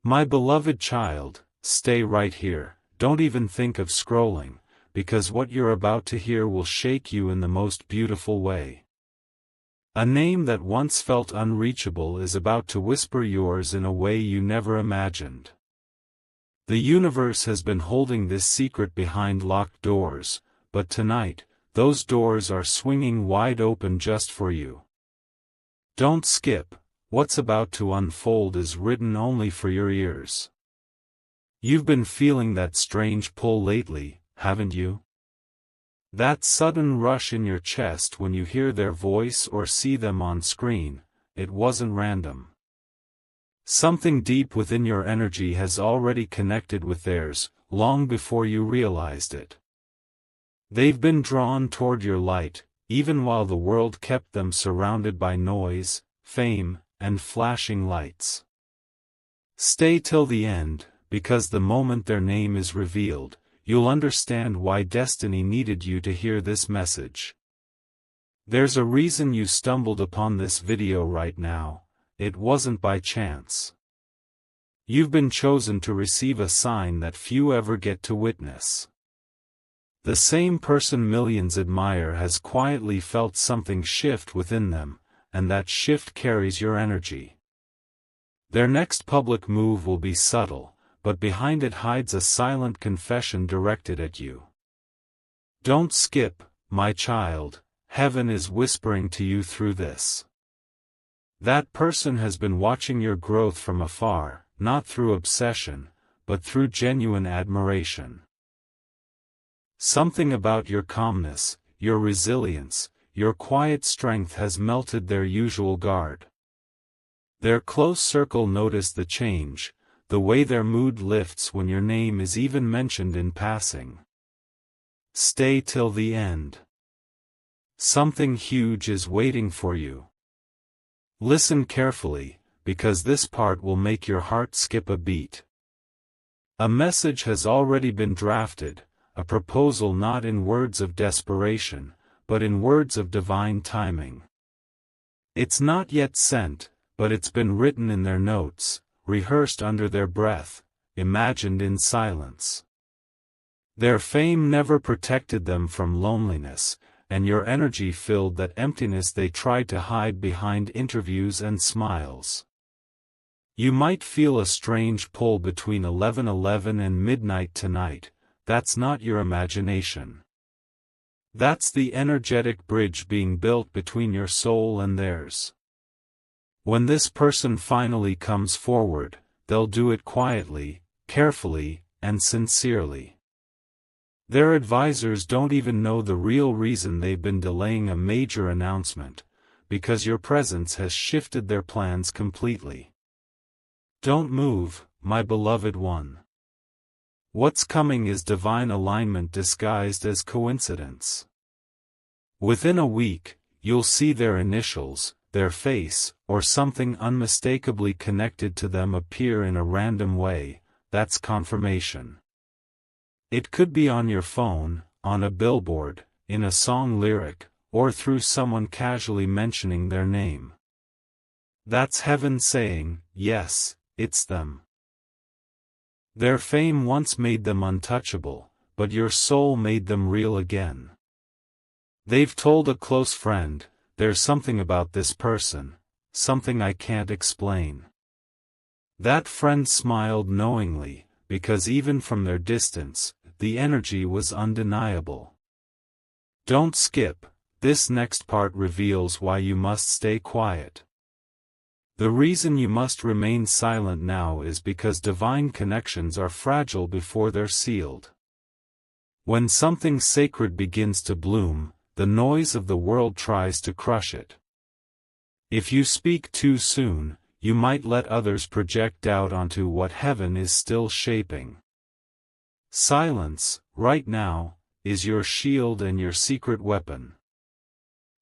My beloved child, stay right here, don't even think of scrolling, because what you're about to hear will shake you in the most beautiful way. A name that once felt unreachable is about to whisper yours in a way you never imagined. The universe has been holding this secret behind locked doors, but tonight, those doors are swinging wide open just for you. Don't skip, what's about to unfold is written only for your ears. You've been feeling that strange pull lately, haven't you? That sudden rush in your chest when you hear their voice or see them on screen, it wasn't random. Something deep within your energy has already connected with theirs, long before you realized it. They've been drawn toward your light, even while the world kept them surrounded by noise, fame, and flashing lights. Stay till the end, because the moment their name is revealed, you'll understand why destiny needed you to hear this message. There's a reason you stumbled upon this video right now. It wasn't by chance. You've been chosen to receive a sign that few ever get to witness. The same person millions admire has quietly felt something shift within them, and that shift carries your energy. Their next public move will be subtle, but behind it hides a silent confession directed at you. Don't skip, my child, heaven is whispering to you through this. That person has been watching your growth from afar, not through obsession, but through genuine admiration. Something about your calmness, your resilience, your quiet strength has melted their usual guard. Their close circle notice the change, the way their mood lifts when your name is even mentioned in passing. Stay till the end. Something huge is waiting for you. Listen carefully, because this part will make your heart skip a beat. A message has already been drafted, a proposal not in words of desperation, but in words of divine timing. It's not yet sent, but it's been written in their notes, rehearsed under their breath, imagined in silence. Their fame never protected them from loneliness, and your energy filled that emptiness they tried to hide behind interviews and smiles. You might feel a strange pull between 11:11 and midnight tonight. That's not your imagination. That's the energetic bridge being built between your soul and theirs. When this person finally comes forward, they'll do it quietly, carefully, and sincerely. Their advisors don't even know the real reason they've been delaying a major announcement, because your presence has shifted their plans completely. Don't move, my beloved one. What's coming is divine alignment disguised as coincidence. Within a week, you'll see their initials, their face, or something unmistakably connected to them appear in a random way. That's confirmation. It could be on your phone, on a billboard, in a song lyric, or through someone casually mentioning their name. That's heaven saying, yes, it's them. Their fame once made them untouchable, but your soul made them real again. They've told a close friend, there's something about this person, something I can't explain. That friend smiled knowingly, because even from their distance, the energy was undeniable. Don't skip, this next part reveals why you must stay quiet. The reason you must remain silent now is because divine connections are fragile before they're sealed. When something sacred begins to bloom, the noise of the world tries to crush it. If you speak too soon, you might let others project doubt onto what heaven is still shaping. Silence, right now, is your shield and your secret weapon.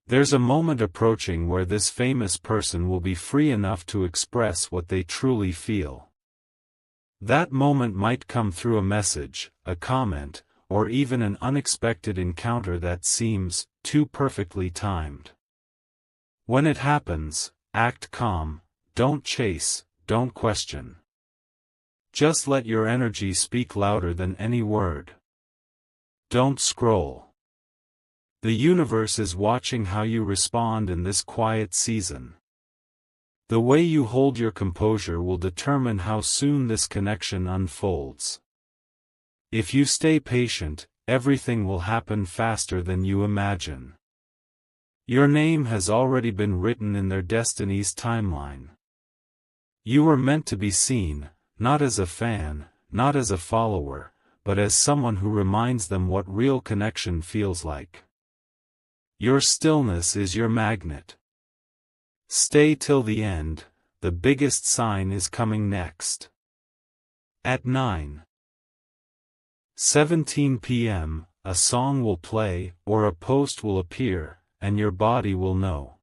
There's a moment approaching where this famous person will be free enough to express what they truly feel. That moment might come through a message, a comment, or even an unexpected encounter that seems too perfectly timed. When it happens, act calm, don't chase, don't question. Just let your energy speak louder than any word. Don't scroll. The universe is watching how you respond in this quiet season. The way you hold your composure will determine how soon this connection unfolds. If you stay patient, everything will happen faster than you imagine. Your name has already been written in their destiny's timeline. You were meant to be seen, not as a fan, not as a follower, but as someone who reminds them what real connection feels like. Your stillness is your magnet. Stay till the end, the biggest sign is coming next. At 9:17 p.m., a song will play, or a post will appear, and your body will know.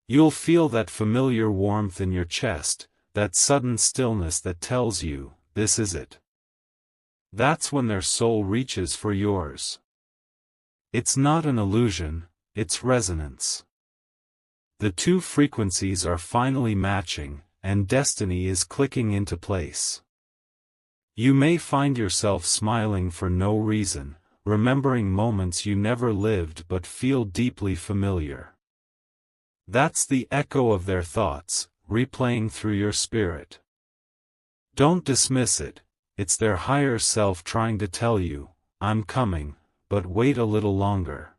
You'll feel that familiar warmth in your chest, that sudden stillness that tells you, this is it. That's when their soul reaches for yours. It's not an illusion, it's resonance. The two frequencies are finally matching, and destiny is clicking into place. You may find yourself smiling for no reason, remembering moments you never lived but feel deeply familiar. That's the echo of their thoughts, replaying through your spirit. Don't dismiss it, it's their higher self trying to tell you, I'm coming, but wait a little longer.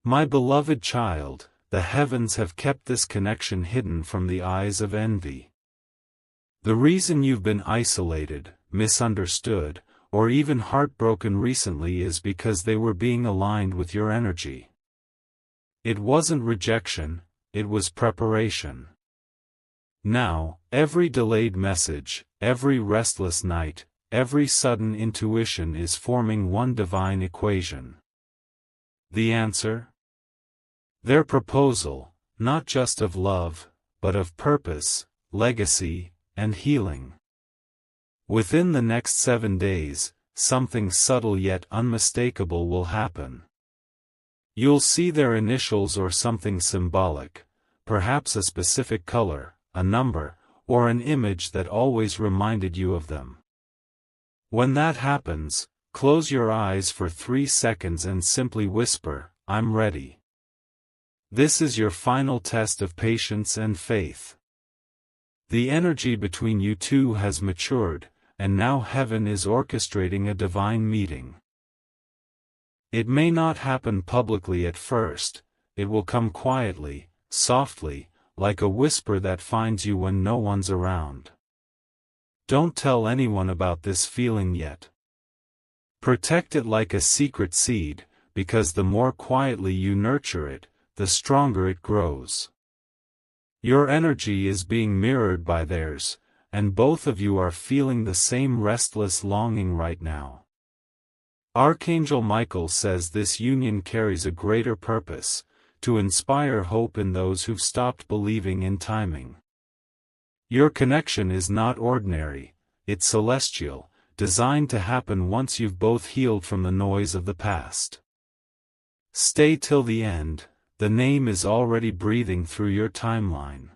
My beloved child, the heavens have kept this connection hidden from the eyes of envy. The reason you've been isolated, misunderstood, or even heartbroken recently is because they were being aligned with your energy. It wasn't rejection, it was preparation. Now, every delayed message, every restless night, every sudden intuition is forming one divine equation. The answer? Their proposal, not just of love, but of purpose, legacy, and healing. Within the next 7 days, something subtle yet unmistakable will happen. You'll see their initials or something symbolic, perhaps a specific color, a number, or an image that always reminded you of them. When that happens, close your eyes for 3 seconds and simply whisper, I'm ready. This is your final test of patience and faith. The energy between you two has matured, and now heaven is orchestrating a divine meeting. It may not happen publicly at first, it will come quietly, softly, like a whisper that finds you when no one's around. Don't tell anyone about this feeling yet. Protect it like a secret seed, because the more quietly you nurture it, the stronger it grows. Your energy is being mirrored by theirs, and both of you are feeling the same restless longing right now. Archangel Michael says this union carries a greater purpose, to inspire hope in those who've stopped believing in timing. Your connection is not ordinary, it's celestial, designed to happen once you've both healed from the noise of the past. Stay till the end. The name is already breathing through your timeline.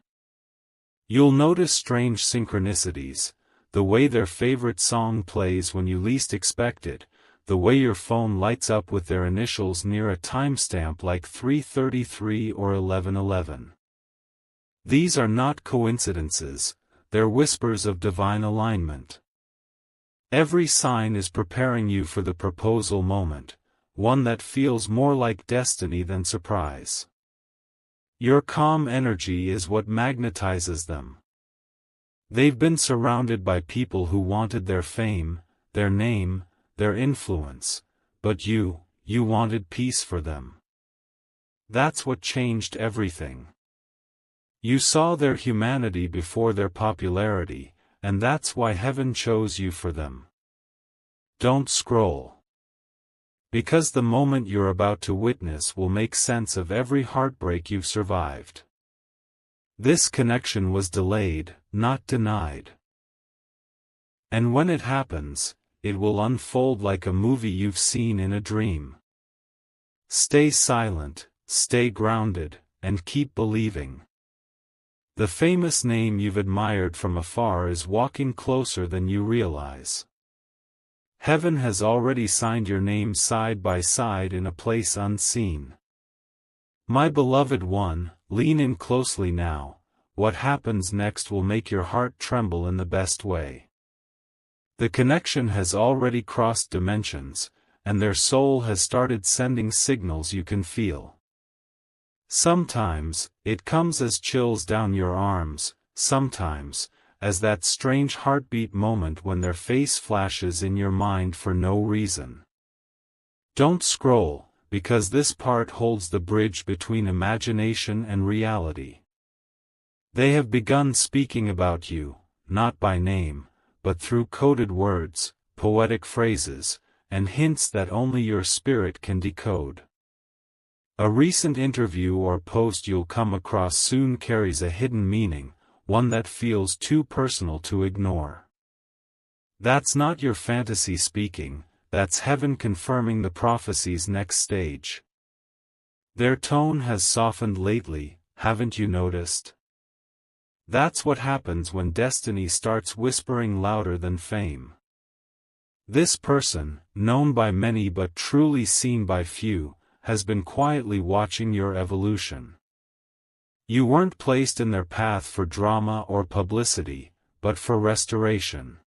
You'll notice strange synchronicities, the way their favorite song plays when you least expect it, the way your phone lights up with their initials near a timestamp like 3:33 or 11:11. These are not coincidences, they're whispers of divine alignment. Every sign is preparing you for the proposal moment, one that feels more like destiny than surprise. Your calm energy is what magnetizes them. They've been surrounded by people who wanted their fame, their name, their influence, but you wanted peace for them. That's what changed everything. You saw their humanity before their popularity, and that's why heaven chose you for them. Don't scroll. Because the moment you're about to witness will make sense of every heartbreak you've survived. This connection was delayed, not denied. And when it happens, it will unfold like a movie you've seen in a dream. Stay silent, stay grounded, and keep believing. The famous name you've admired from afar is walking closer than you realize. Heaven has already signed your name side by side in a place unseen. My beloved one, lean in closely now. What happens next will make your heart tremble in the best way. The connection has already crossed dimensions, and their soul has started sending signals you can feel. Sometimes, it comes as chills down your arms, sometimes, as that strange heartbeat moment when their face flashes in your mind for no reason. Don't scroll, because this part holds the bridge between imagination and reality. They have begun speaking about you, not by name, but through coded words, poetic phrases, and hints that only your spirit can decode. A recent interview or post you'll come across soon carries a hidden meaning, one that feels too personal to ignore. That's not your fantasy speaking, that's heaven confirming the prophecy's next stage. Their tone has softened lately, haven't you noticed? That's what happens when destiny starts whispering louder than fame. This person, known by many but truly seen by few, has been quietly watching your evolution. You weren't placed in their path for drama or publicity, but for restoration.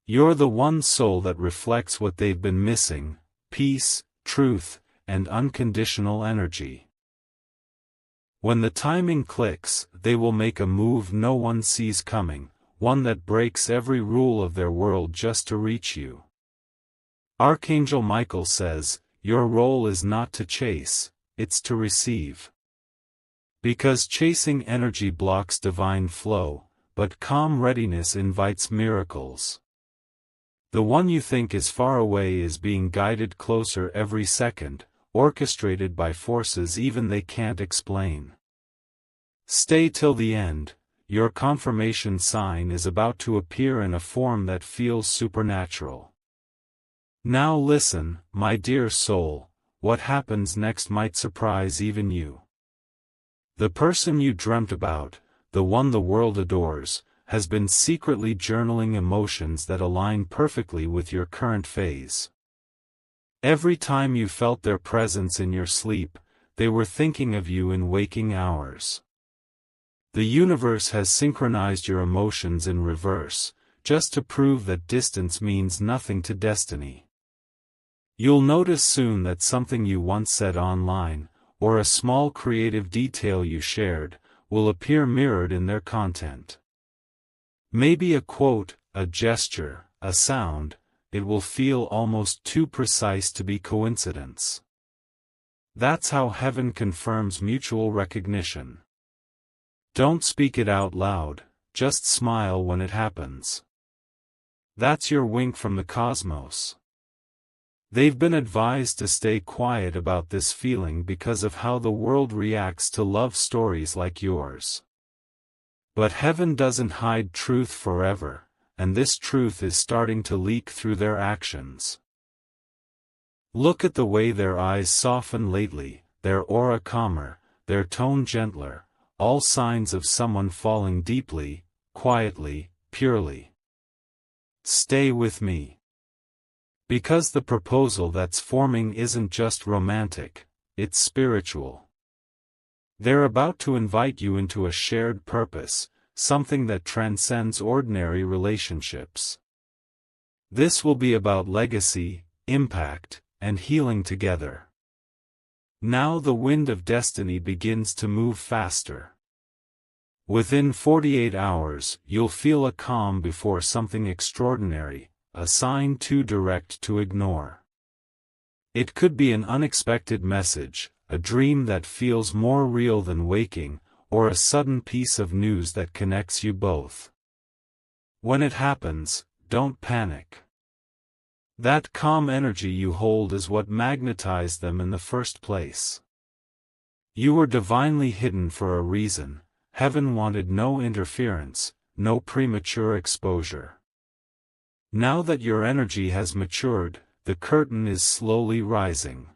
You're the one soul that reflects what they've been missing: peace, truth, and unconditional energy. When the timing clicks, they will make a move no one sees coming, one that breaks every rule of their world just to reach you. Archangel Michael says, your role is not to chase, it's to receive. Because chasing energy blocks divine flow, but calm readiness invites miracles. The one you think is far away is being guided closer every second, orchestrated by forces even they can't explain. Stay till the end, your confirmation sign is about to appear in a form that feels supernatural. Now listen, my dear soul, what happens next might surprise even you. The person you dreamt about, the one the world adores, has been secretly journaling emotions that align perfectly with your current phase. Every time you felt their presence in your sleep, they were thinking of you in waking hours. The universe has synchronized your emotions in reverse, just to prove that distance means nothing to destiny. You'll notice soon that something you once said online, or a small creative detail you shared, will appear mirrored in their content. Maybe a quote, a gesture, a sound, it will feel almost too precise to be coincidence. That's how heaven confirms mutual recognition. Don't speak it out loud, just smile when it happens. That's your wink from the cosmos. They've been advised to stay quiet about this feeling because of how the world reacts to love stories like yours. But heaven doesn't hide truth forever, and this truth is starting to leak through their actions. Look at the way their eyes soften lately, their aura calmer, their tone gentler, all signs of someone falling deeply, quietly, purely. Stay with me. Because the proposal that's forming isn't just romantic, it's spiritual. They're about to invite you into a shared purpose, something that transcends ordinary relationships. This will be about legacy, impact, and healing together. Now the wind of destiny begins to move faster. Within 48 hours, you'll feel a calm before something extraordinary, a sign too direct to ignore. It could be an unexpected message, a dream that feels more real than waking, or a sudden piece of news that connects you both. When it happens, don't panic. That calm energy you hold is what magnetized them in the first place. You were divinely hidden for a reason. Heaven wanted no interference, no premature exposure. Now that your energy has matured, the curtain is slowly rising.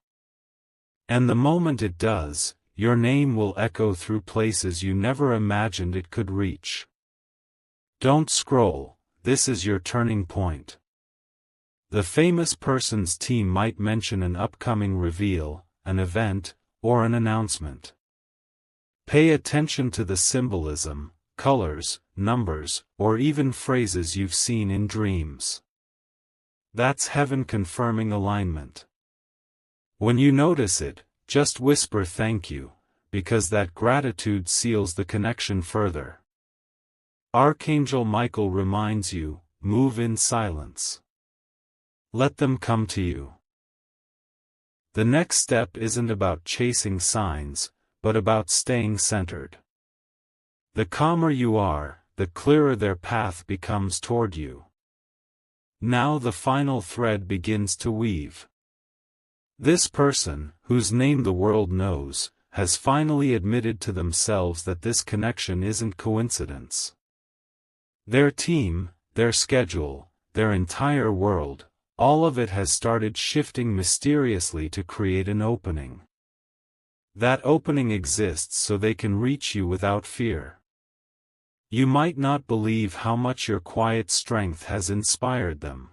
And the moment it does, your name will echo through places you never imagined it could reach. Don't scroll, this is your turning point. The famous person's team might mention an upcoming reveal, an event, or an announcement. Pay attention to the symbolism, colors, numbers, or even phrases you've seen in dreams. That's heaven confirming alignment. When you notice it, just whisper thank you, because that gratitude seals the connection further. Archangel Michael reminds you, move in silence. Let them come to you. The next step isn't about chasing signs, but about staying centered. The calmer you are, the clearer their path becomes toward you. Now the final thread begins to weave. This person, whose name the world knows, has finally admitted to themselves that this connection isn't coincidence. Their team, their schedule, their entire world, all of it has started shifting mysteriously to create an opening. That opening exists so they can reach you without fear. You might not believe how much your quiet strength has inspired them.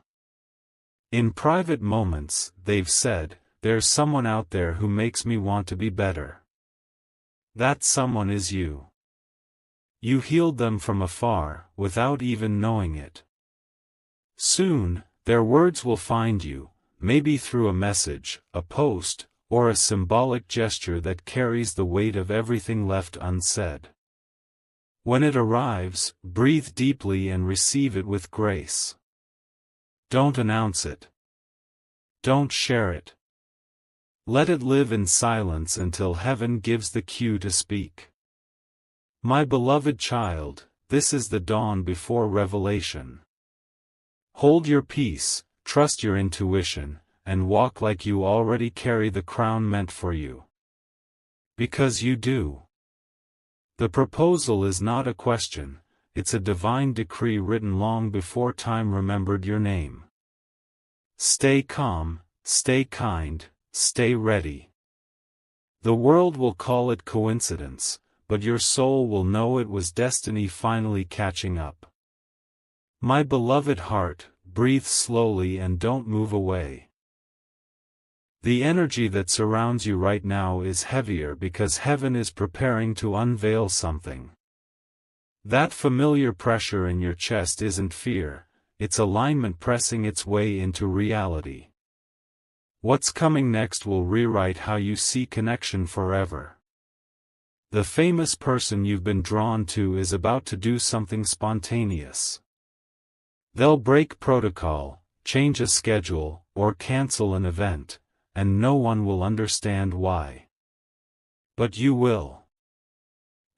In private moments, they've said, "There's someone out there who makes me want to be better." That someone is you. You healed them from afar, without even knowing it. Soon, their words will find you, maybe through a message, a post, or a symbolic gesture that carries the weight of everything left unsaid. When it arrives, breathe deeply and receive it with grace. Don't announce it. Don't share it. Let it live in silence until heaven gives the cue to speak. My beloved child, this is the dawn before revelation. Hold your peace, trust your intuition, and walk like you already carry the crown meant for you. Because you do. The proposal is not a question, it's a divine decree written long before time remembered your name. Stay calm, stay kind, stay ready. The world will call it coincidence, but your soul will know it was destiny finally catching up. My beloved heart, breathe slowly and don't move away. The energy that surrounds you right now is heavier because heaven is preparing to unveil something. That familiar pressure in your chest isn't fear, it's alignment pressing its way into reality. What's coming next will rewrite how you see connection forever. The famous person you've been drawn to is about to do something spontaneous. They'll break protocol, change a schedule, or cancel an event, and no one will understand why. But you will.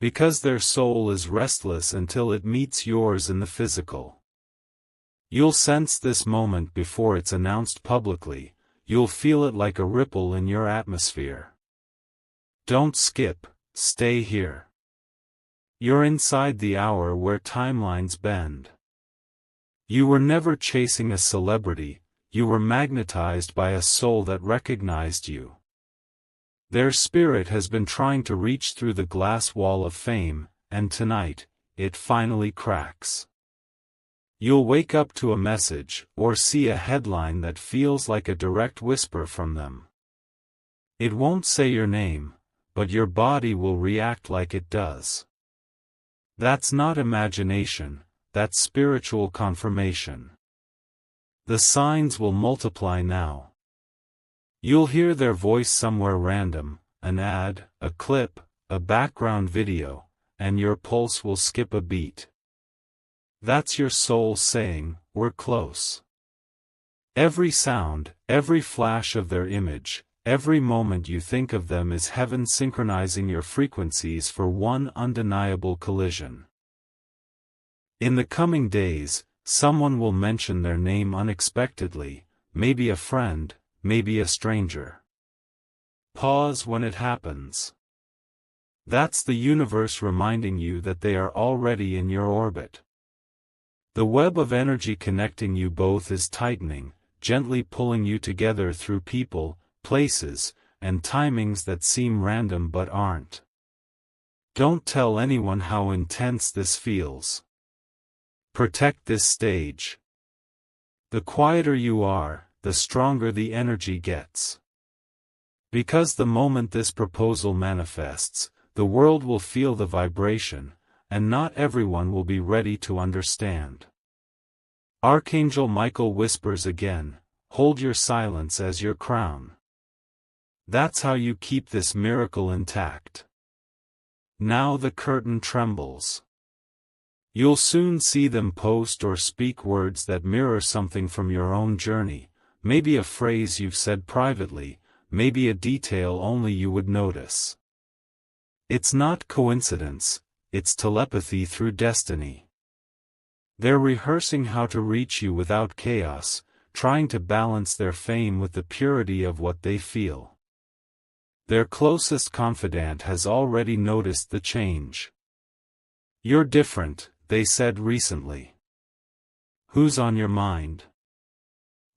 Because their soul is restless until it meets yours in the physical. You'll sense this moment before it's announced publicly, you'll feel it like a ripple in your atmosphere. Don't skip, stay here. You're inside the hour where timelines bend. You were never chasing a celebrity, you were magnetized by a soul that recognized you. Their spirit has been trying to reach through the glass wall of fame, and tonight, it finally cracks. You'll wake up to a message, or see a headline that feels like a direct whisper from them. It won't say your name, but your body will react like it does. That's not imagination, that's spiritual confirmation. The signs will multiply now. You'll hear their voice somewhere random, an ad, a clip, a background video, and your pulse will skip a beat. That's your soul saying, we're close. Every sound, every flash of their image, every moment you think of them is heaven synchronizing your frequencies for one undeniable collision. In the coming days, someone will mention their name unexpectedly, maybe a friend, maybe a stranger. Pause when it happens. That's the universe reminding you that they are already in your orbit. The web of energy connecting you both is tightening, gently pulling you together through people, places, and timings that seem random but aren't. Don't tell anyone how intense this feels. Protect this stage. The quieter you are, the stronger the energy gets. Because the moment this proposal manifests, the world will feel the vibration, and not everyone will be ready to understand. Archangel Michael whispers again, hold your silence as your crown. That's how you keep this miracle intact. Now the curtain trembles. You'll soon see them post or speak words that mirror something from your own journey, maybe a phrase you've said privately, maybe a detail only you would notice. It's not coincidence, it's telepathy through destiny. They're rehearsing how to reach you without chaos, trying to balance their fame with the purity of what they feel. Their closest confidant has already noticed the change. You're different, they said recently. Who's on your mind?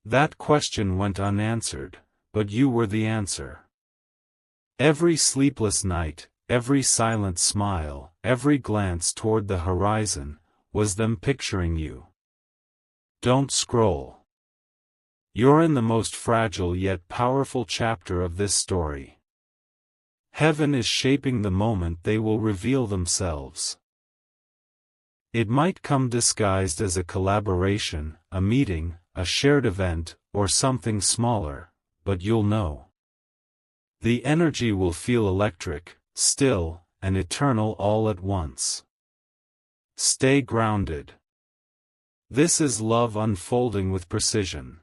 That question went unanswered, but you were the answer. Every sleepless night, every silent smile, every glance toward the horizon, was them picturing you. Don't scroll. You're in the most fragile yet powerful chapter of this story. Heaven is shaping the moment they will reveal themselves. It might come disguised as a collaboration, a meeting, a shared event, or something smaller, but you'll know. The energy will feel electric, still, and eternal all at once. Stay grounded. This is love unfolding with precision.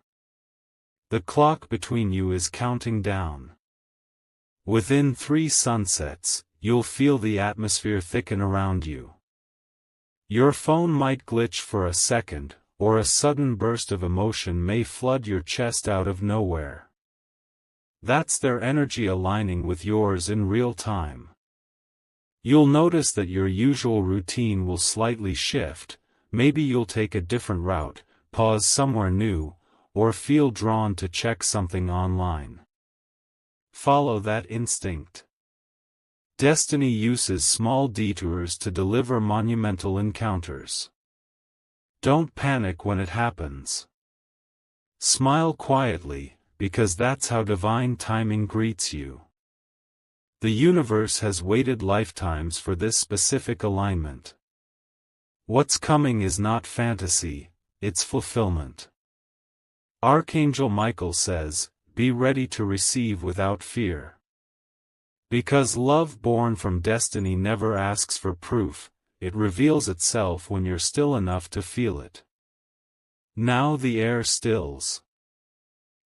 The clock between you is counting down. Within 3 sunsets, you'll feel the atmosphere thicken around you. Your phone might glitch for a second, or a sudden burst of emotion may flood your chest out of nowhere. That's their energy aligning with yours in real time. You'll notice that your usual routine will slightly shift, maybe you'll take a different route, pause somewhere new, or feel drawn to check something online. Follow that instinct. Destiny uses small detours to deliver monumental encounters. Don't panic when it happens. Smile quietly, because that's how divine timing greets you. The universe has waited lifetimes for this specific alignment. What's coming is not fantasy, it's fulfillment. Archangel Michael says, be ready to receive without fear. Because love born from destiny never asks for proof, it reveals itself when you're still enough to feel it. Now the air stills.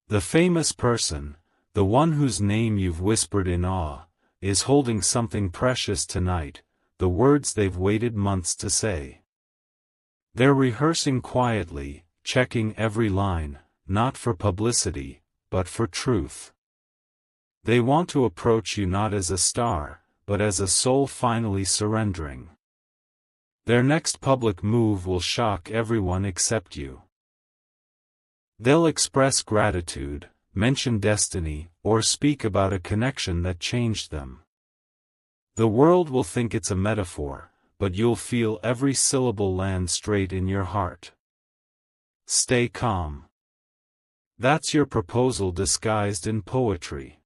The famous person, the one whose name you've whispered in awe, is holding something precious tonight, the words they've waited months to say. They're rehearsing quietly, checking every line, not for publicity, but for truth. They want to approach you not as a star, but as a soul finally surrendering. Their next public move will shock everyone except you. They'll express gratitude, mention destiny, or speak about a connection that changed them. The world will think it's a metaphor, but you'll feel every syllable land straight in your heart. Stay calm. That's your proposal disguised in poetry.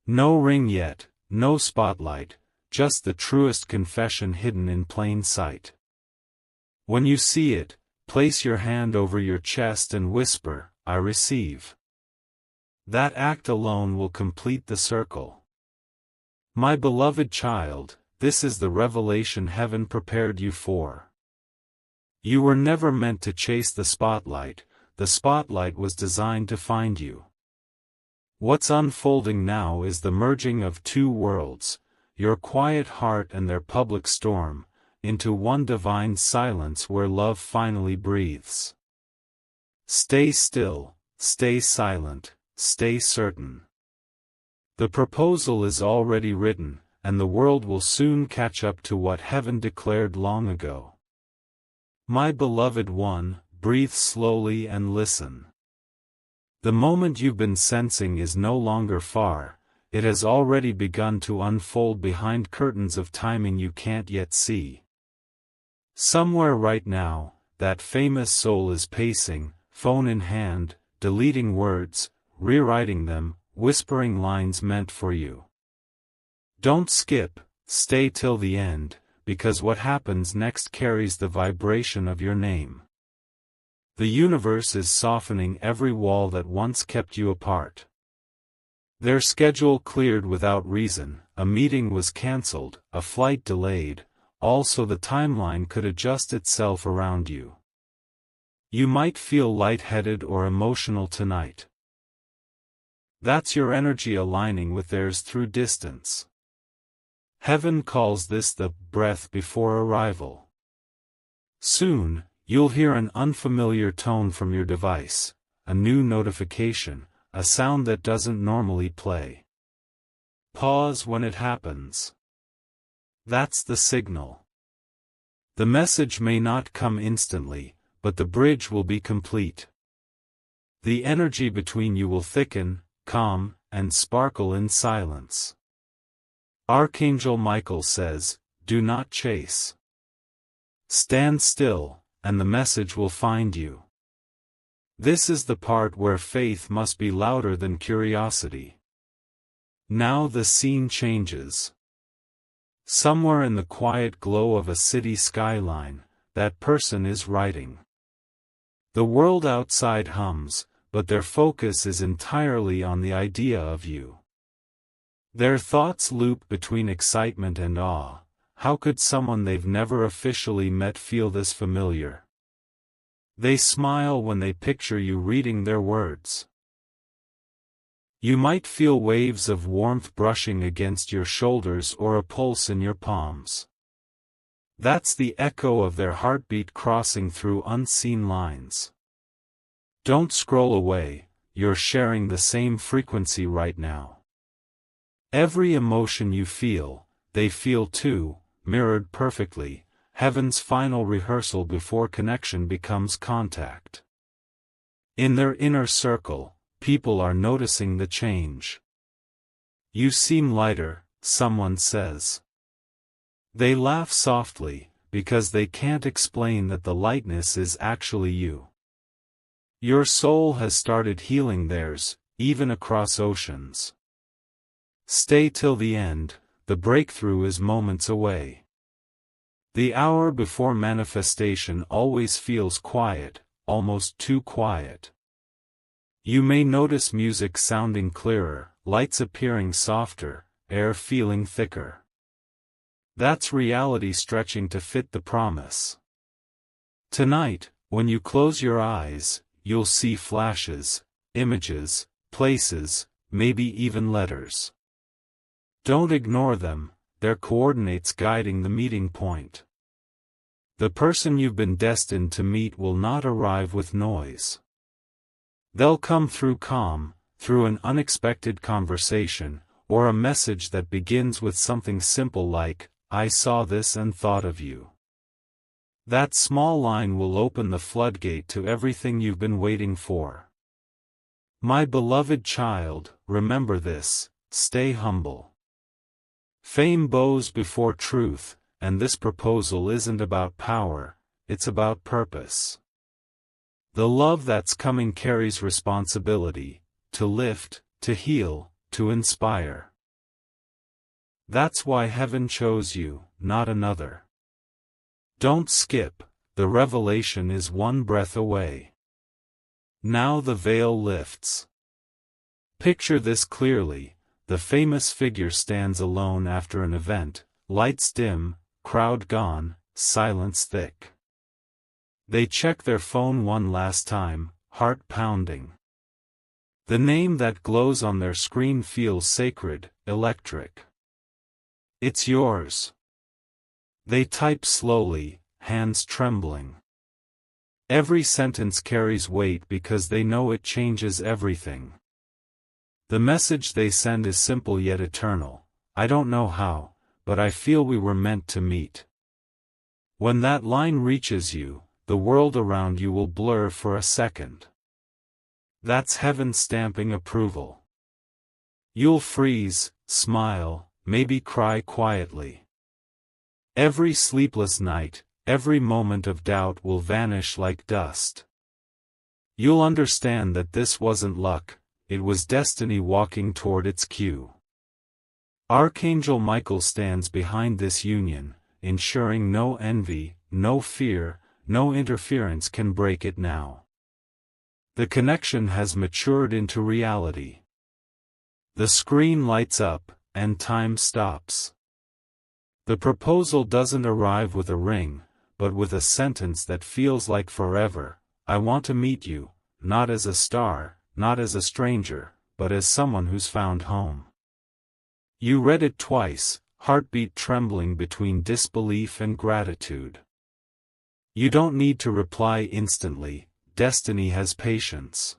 No ring yet, no spotlight, just the truest confession hidden in plain sight. When you see it, place your hand over your chest and whisper, I receive. That act alone will complete the circle. My beloved child, this is the revelation heaven prepared you for. You were never meant to chase the spotlight was designed to find you. What's unfolding now is the merging of 2 worlds, your quiet heart and their public storm, into one divine silence where love finally breathes. Stay still, stay silent, stay certain. The proposal is already written, and the world will soon catch up to what heaven declared long ago. My beloved one, breathe slowly and listen. The moment you've been sensing is no longer far, it has already begun to unfold behind curtains of timing you can't yet see. Somewhere right now, that famous soul is pacing, phone in hand, deleting words, rewriting them, whispering lines meant for you. Don't skip, stay till the end, because what happens next carries the vibration of your name. The universe is softening every wall that once kept you apart. Their schedule cleared without reason, a meeting was cancelled, a flight delayed, all so the timeline could adjust itself around you. You might feel lightheaded or emotional tonight. That's your energy aligning with theirs through distance. Heaven calls this the breath before arrival. Soon, you'll hear an unfamiliar tone from your device, a new notification, a sound that doesn't normally play. Pause when it happens. That's the signal. The message may not come instantly, but the bridge will be complete. The energy between you will thicken, calm, and sparkle in silence. Archangel Michael says, "Do not chase. Stand still, and the message will find you." This is the part where faith must be louder than curiosity. Now the scene changes. Somewhere in the quiet glow of a city skyline, that person is writing. The world outside hums, but their focus is entirely on the idea of you. Their thoughts loop between excitement and awe. How could someone they've never officially met feel this familiar? They smile when they picture you reading their words. You might feel waves of warmth brushing against your shoulders or a pulse in your palms. That's the echo of their heartbeat crossing through unseen lines. Don't scroll away, you're sharing the same frequency right now. Every emotion you feel, they feel too, mirrored perfectly, heaven's final rehearsal before connection becomes contact. In their inner circle, people are noticing the change. "You seem lighter," someone says. They laugh softly, because they can't explain that the lightness is actually you. Your soul has started healing theirs, even across oceans. Stay till the end, the breakthrough is moments away. The hour before manifestation always feels quiet, almost too quiet. You may notice music sounding clearer, lights appearing softer, air feeling thicker. That's reality stretching to fit the promise. Tonight, when you close your eyes, you'll see flashes, images, places, maybe even letters. Don't ignore them, they're coordinates guiding the meeting point. The person you've been destined to meet will not arrive with noise. They'll come through calm, through an unexpected conversation, or a message that begins with something simple like, "I saw this and thought of you." That small line will open the floodgate to everything you've been waiting for. My beloved child, remember this, stay humble. Fame bows before truth, and this proposal isn't about power, it's about purpose. The love that's coming carries responsibility, to lift, to heal, to inspire. That's why heaven chose you, not another. Don't skip, the revelation is one breath away. Now the veil lifts. Picture this clearly. The famous figure stands alone after an event, lights dim, crowd gone, silence thick. They check their phone one last time, heart pounding. The name that glows on their screen feels sacred, electric. It's yours. They type slowly, hands trembling. Every sentence carries weight because they know it changes everything. The message they send is simple yet eternal. I don't know how, but I feel we were meant to meet. When that line reaches you, the world around you will blur for a second. That's heaven stamping approval. You'll freeze, smile, maybe cry quietly. Every sleepless night, every moment of doubt will vanish like dust. You'll understand that this wasn't luck, it was destiny walking toward its cue. Archangel Michael stands behind this union, ensuring no envy, no fear, no interference can break it now. The connection has matured into reality. The screen lights up, and time stops. The proposal doesn't arrive with a ring, but with a sentence that feels like forever. I want to meet you, not as a star, not as a stranger, but as someone who's found home. You read it twice, heartbeat trembling between disbelief and gratitude. You don't need to reply instantly, destiny has patience.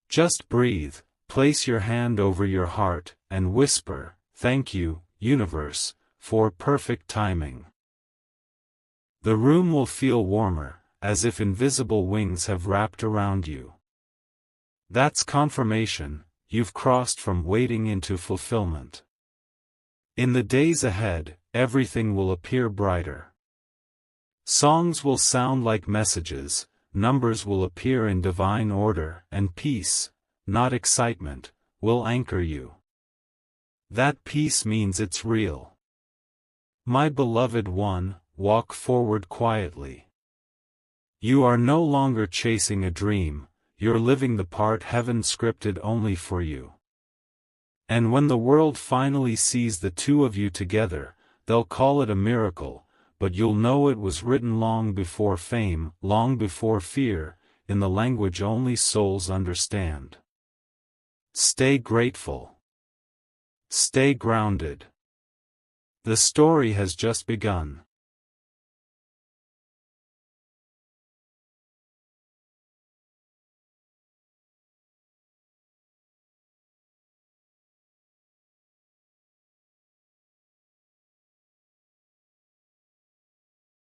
Just breathe, place your hand over your heart, and whisper, "Thank you, universe, for perfect timing." The room will feel warmer, as if invisible wings have wrapped around you. That's confirmation, you've crossed from waiting into fulfillment. In the days ahead, everything will appear brighter. Songs will sound like messages, numbers will appear in divine order, and peace, not excitement, will anchor you. That peace means it's real. My beloved one, walk forward quietly. You are no longer chasing a dream, you're living the part heaven scripted only for you. And when the world finally sees the two of you together, they'll call it a miracle, but you'll know it was written long before fame, long before fear, in the language only souls understand. Stay grateful. Stay grounded. The story has just begun.